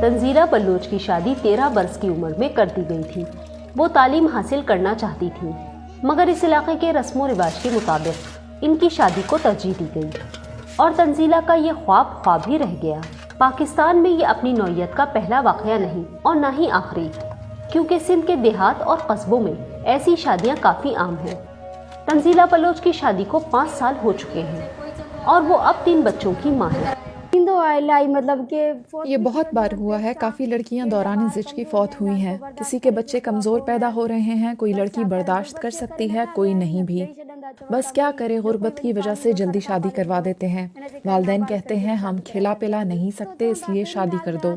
تنزیلہ بلوچ کی شادی 13 برس کی عمر میں کر دی گئی تھی۔ وہ تعلیم حاصل کرنا چاہتی تھی، مگر اس علاقے کے رسم و رواج کے مطابق ان کی شادی کو ترجیح دی گئی اور تنزیلہ کا یہ خواب ہی رہ گیا۔ پاکستان میں یہ اپنی نوعیت کا پہلا واقعہ نہیں اور نہ ہی آخری، کیونکہ سندھ کے دیہات اور قصبوں میں ایسی شادیاں کافی عام ہیں۔ تنزیلہ بلوچ کی شادی کو 5 سال ہو چکے ہیں اور وہ اب 3 بچوں کی ماں ہے۔ مطلب کہ یہ بہت بار ہوا ہے، کافی لڑکیاں دوران زچ کی فوت ہوئی ہیں۔ کسی کے بچے کمزور پیدا ہو رہے ہیں، کوئی لڑکی برداشت کر سکتی ہے، کوئی نہیں بھی۔ بس کیا کرے، غربت کی وجہ سے جلدی شادی کروا دیتے ہیں۔ والدین کہتے ہیں ہم کھلا پلا نہیں سکتے، اس لیے شادی کر دو۔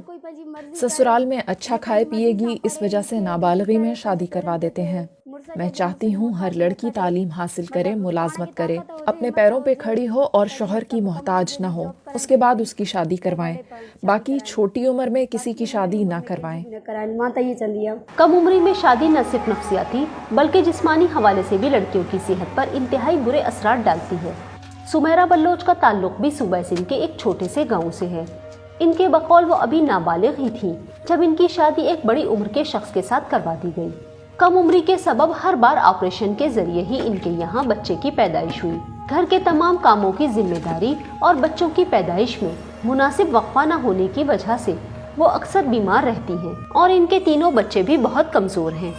سسرال میں اچھا کھائے پیے گی، اس وجہ سے نابالغی میں شادی کروا دیتے ہیں۔ میں چاہتی ہوں ہر لڑکی تعلیم حاصل کرے، ملازمت کرے، اپنے پیروں پہ کھڑی ہو اور شوہر کی محتاج نہ ہو، اس کے بعد اس کی شادی کروائیں۔ باقی چھوٹی عمر میں کسی کی شادی نہ کروائیں۔ کم عمری میں شادی نہ صرف نفسیاتی بلکہ جسمانی حوالے سے بھی لڑکیوں کی صحت پر انتہائی برے اثرات ڈالتی ہے۔ سمیرہ بلوچ کا تعلق بھی صوبہ سندھ کے ایک چھوٹے سے گاؤں سے ہے۔ ان کے بقول وہ ابھی نابالغ ہی تھیں جب ان کی شادی ایک بڑی عمر کے شخص کے ساتھ کروا دی گئی۔ کم عمری کے سبب ہر بار آپریشن کے ذریعے ہی ان کے یہاں بچے کی پیدائش ہوئی۔ گھر کے تمام کاموں کی ذمہ داری اور بچوں کی پیدائش میں مناسب وقفہ نہ ہونے کی وجہ سے وہ اکثر بیمار رہتی ہیں اور ان کے تینوں بچے بھی بہت کمزور ہیں۔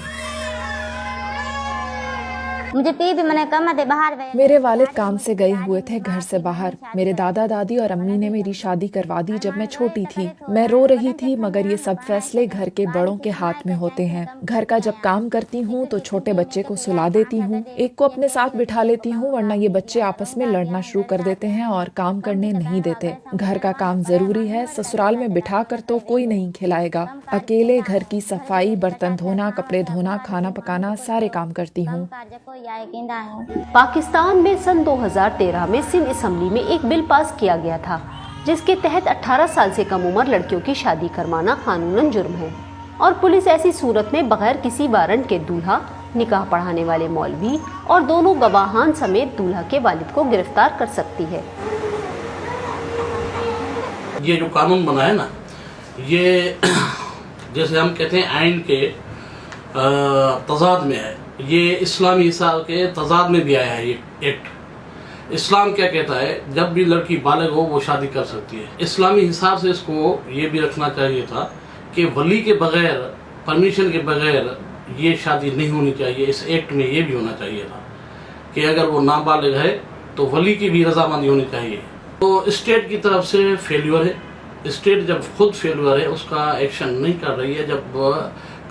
میرے والد کام سے گئے ہوئے تھے گھر سے باہر۔ میرے دادا دادی اور امی نے میری شادی کروا دی جب میں چھوٹی تھی۔ میں رو رہی تھی، مگر یہ سب فیصلے گھر کے بڑوں کے ہاتھ میں ہوتے ہیں۔ گھر کا جب کام کرتی ہوں تو چھوٹے بچے کو سلا دیتی ہوں، ایک کو اپنے ساتھ بٹھا لیتی ہوں، ورنہ یہ بچے آپس میں لڑنا شروع کر دیتے ہیں اور کام کرنے نہیں دیتے۔ گھر کا کام ضروری ہے، سسرال میں بٹھا کر تو کوئی نہیں کھلائے گا۔ اکیلے گھر کی صفائی، برتن دھونا، کپڑے دھونا، کھانا پکانا، سارے کام کرتی ہوں۔ پاکستان میں سن 2013 میں سندھ اسمبلی میں ایک بل پاس کیا گیا تھا جس کے تحت 18 سال سے کم عمر لڑکیوں کی شادی کروانا قانوناً جرم ہے اور پولیس ایسی صورت میں بغیر کسی وارنٹ کے دولہا، نکاح پڑھانے والے مولوی اور دونوں گواہان سمیت دولہا کے والد کو گرفتار کر سکتی ہے۔ یہ جو قانون بنا ہے نا، یہ جیسے ہم کہتے ہیں آئین کے تضاد میں ہے، یہ اسلامی حساب کے تضاد میں بھی آیا ہے۔ یہ ایکٹ اسلام کیا کہتا ہے، جب بھی لڑکی بالغ ہو وہ شادی کر سکتی ہے۔ اسلامی حساب سے اس کو یہ بھی رکھنا چاہیے تھا کہ ولی کے بغیر، پرمیشن کے بغیر یہ شادی نہیں ہونی چاہیے۔ اس ایکٹ میں یہ بھی ہونا چاہیے تھا کہ اگر وہ نابالغ ہے تو ولی کی بھی رضامندی ہونی چاہیے۔ تو اسٹیٹ کی طرف سے فیلیور ہے، اسٹیٹ جب خود فیلیور ہے، اس کا ایکشن نہیں کر رہی ہے۔ جب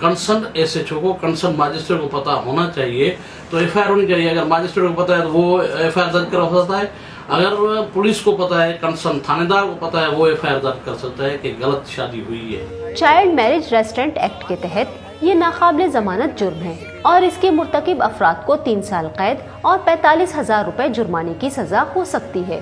کنسرن ایس ایچ او کو، کنسرن ماجسٹریٹ کو پتہ ہونا چاہیے تو ایف آئی آر ہونی چاہیے۔ اگر ماجسٹریٹ کو پتہ ہے تو وہ ایف آئی آر درج کرا سکتا ہے، اگر پولیس کو پتہ ہے، کنسرن تھانے دار کو پتہ ہے، وہ ایف آئی آر درج کر سکتا ہے کہ غلط شادی ہوئی ہے۔ چائلڈ میرج ریسٹرینٹ ایکٹ کے تحت یہ ناقابل ضمانت جرم ہے اور اس کے مرتکب افراد کو 3 سال قید اور 45,000 روپے جرمانے کی سزا ہو سکتی ہے۔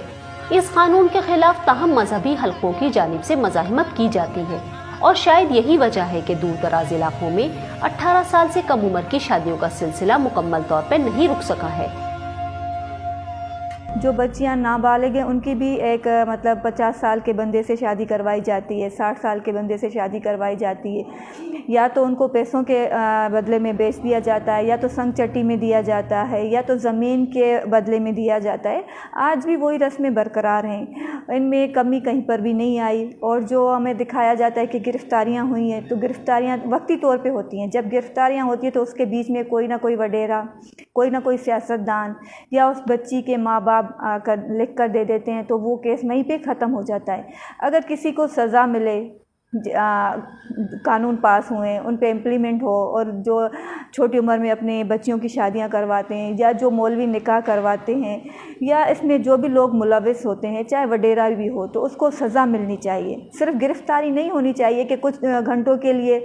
اس قانون کے خلاف تاہم مذہبی حلقوں کی جانب سے مزاحمت کی جاتی ہے اور شاید یہی وجہ ہے کہ دور دراز علاقوں میں 18 سال سے کم عمر کی شادیوں کا سلسلہ مکمل طور پر نہیں رک سکا ہے۔ جو بچیاں نابالغ ہیں ان کی بھی ایک 50 سال کے بندے سے شادی کروائی جاتی ہے، 60 سال کے بندے سے شادی کروائی جاتی ہے۔ یا تو ان کو پیسوں کے بدلے میں بیچ دیا جاتا ہے، یا تو سنگ چٹی میں دیا جاتا ہے، یا تو زمین کے بدلے میں دیا جاتا ہے۔ آج بھی وہی رسمیں برقرار ہیں، ان میں کمی کہیں پر بھی نہیں آئی۔ اور جو ہمیں دکھایا جاتا ہے کہ گرفتاریاں ہوئی ہیں، تو گرفتاریاں وقتی طور پہ ہوتی ہیں۔ جب گرفتاریاں ہوتی ہیں تو اس کے بیچ میں کوئی نہ کوئی وڈیرا، کوئی نہ کوئی سیاستدان یا اس بچی کے ماں باپ لکھ کر دے دیتے ہیں، تو وہ کیس وہیں پہ ختم ہو جاتا ہے۔ اگر کسی کو سزا ملے، قانون پاس ہوئے، ان پہ امپلیمنٹ ہو، اور جو چھوٹی عمر میں اپنے بچیوں کی شادیاں کرواتے ہیں، یا جو مولوی نکاح کرواتے ہیں، یا اس میں جو بھی لوگ ملوث ہوتے ہیں، چاہے وڈیرا بھی ہو، تو اس کو سزا ملنی چاہیے۔ صرف گرفتاری نہیں ہونی چاہیے کہ کچھ گھنٹوں کے لیے،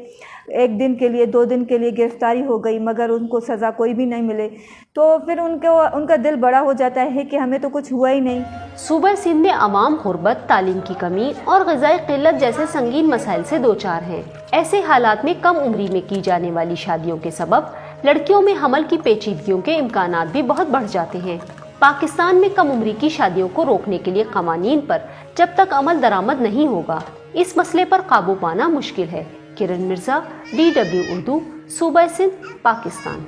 1 دن کے لیے، 2 دن کے لیے گرفتاری ہو گئی مگر ان کو سزا کوئی بھی نہیں ملے، تو پھر ان کا دل بڑا ہو جاتا ہے کہ ہمیں تو کچھ ہوا ہی نہیں۔ صوبہ سندھ میں عوام غربت، تعلیم کی کمی اور غذائی قلت جیسے سنگین مسائل سے دوچار ہیں۔ ایسے حالات میں کم عمری میں کی جانے والی شادیوں کے سبب لڑکیوں میں حمل کی پیچیدگیوں کے امکانات بھی بہت بڑھ جاتے ہیں۔ پاکستان میں کم عمری کی شادیوں کو روکنے کے لیے قوانین پر جب تک عمل درآمد نہیں ہوگا اس مسئلے پر قابو پانا مشکل ہے۔ کرن مرزا، DW اردو، صوبہ سندھ، پاکستان۔